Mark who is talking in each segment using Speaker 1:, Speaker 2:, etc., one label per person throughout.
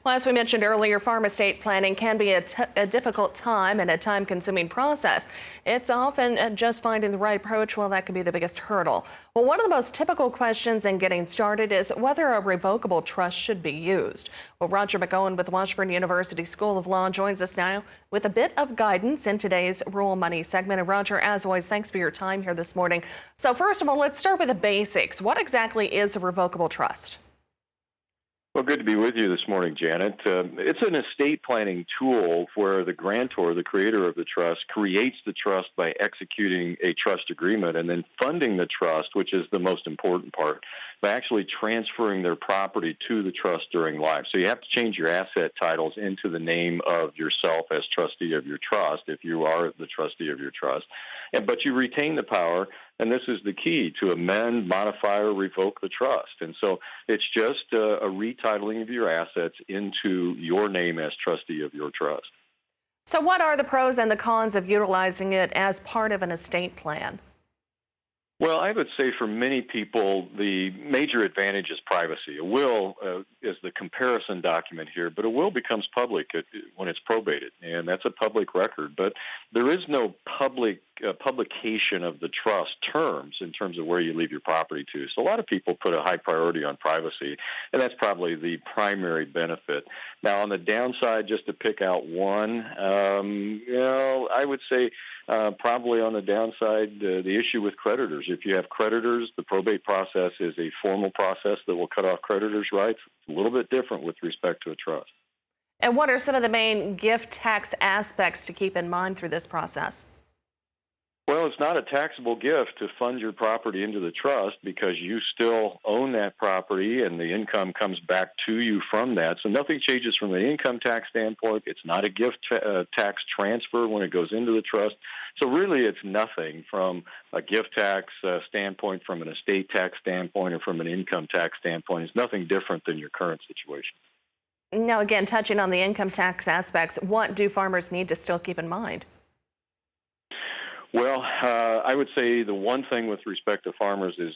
Speaker 1: Well, as we mentioned earlier, farm estate planning can be a difficult time and a time-consuming process. It's often just finding the right approach, well, that can be the biggest hurdle. Well, one of the most typical questions in getting started is whether a revocable trust should be used. Well, Roger McEowen with the Washburn University School of Law joins us now with a bit of guidance in today's Rural Money segment. And Roger, as always, thanks for your time here this morning. So first of all, let's start with the basics. What exactly is a revocable trust?
Speaker 2: Well, good to be with you this morning, Janet. It's an estate planning tool where the grantor, the creator of the trust, creates the trust by executing a trust agreement and then funding the trust, which is the most important part, by actually transferring their property to the trust during life. So you have to change your asset titles into the name of yourself as trustee of your trust, if you are the trustee of your trust. But you retain the power, and this is the key, to amend, modify, or revoke the trust. And so it's just a retitling of your assets into your name as trustee of your trust.
Speaker 1: So what are the pros and the cons of utilizing it as part of an estate plan?
Speaker 2: Well, I would say for many people, the major advantage is privacy. A will is the comparison document here, but a will becomes public when it's probated, and that's a public record. But there is no publication of the trust terms in terms of where you leave your property to. So a lot of people put a high priority on privacy, and that's probably the primary benefit. Now, on the downside, just to pick out one, I would say probably on the downside, the issue with creditors. If you have creditors, the probate process is a formal process that will cut off creditors' rights. It's a little bit different with respect to a trust.
Speaker 1: And what are some of the main gift tax aspects to keep in mind through this process?
Speaker 2: Well, it's not a taxable gift to fund your property into the trust because you still own that property and the income comes back to you from that. So nothing changes from an income tax standpoint. It's not a gift tax transfer when it goes into the trust. So really it's nothing from a gift tax standpoint, from an estate tax standpoint, or from an income tax standpoint. It's nothing different than your current situation.
Speaker 1: Now, again, touching on the income tax aspects, what do farmers need to still keep in mind?
Speaker 2: Well, I would say the one thing with respect to farmers is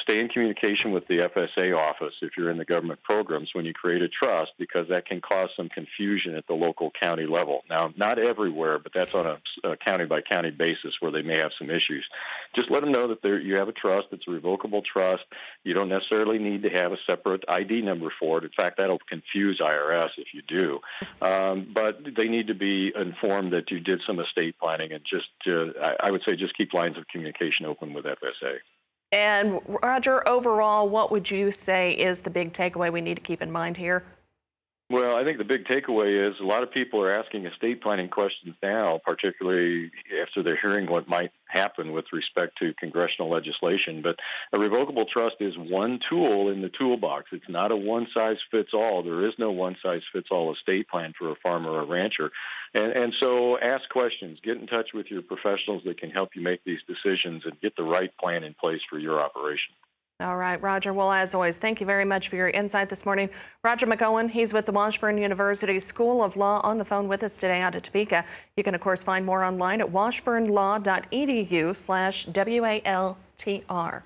Speaker 2: stay in communication with the FSA office if you're in the government programs when you create a trust, because that can cause some confusion at the local county level. Now, not everywhere, but that's on a county-by-county basis where they may have some issues. Just let them know that you have a trust. It's a revocable trust. You don't necessarily need to have a separate ID number for it. In fact, that'll confuse IRS if you do. But they need to be informed that you did some estate planning, and just I would say just keep lines of communication open with FSA.
Speaker 1: And Roger, overall, what would you say is the big takeaway we need to keep in mind here?
Speaker 2: Well, I think the big takeaway is a lot of people are asking estate planning questions now, particularly after they're hearing what might happen with respect to congressional legislation. But a revocable trust is one tool in the toolbox. It's not a one-size-fits-all. There is no one-size-fits-all estate plan for a farmer or a rancher. And so ask questions. Get in touch with your professionals that can help you make these decisions and get the right plan in place for your operation.
Speaker 1: All right, Roger. Well, as always, thank you very much for your insight this morning. Roger McEowen, he's with the Washburn University School of Law, on the phone with us today out of Topeka. You can, of course, find more online at washburnlaw.edu/WALTR.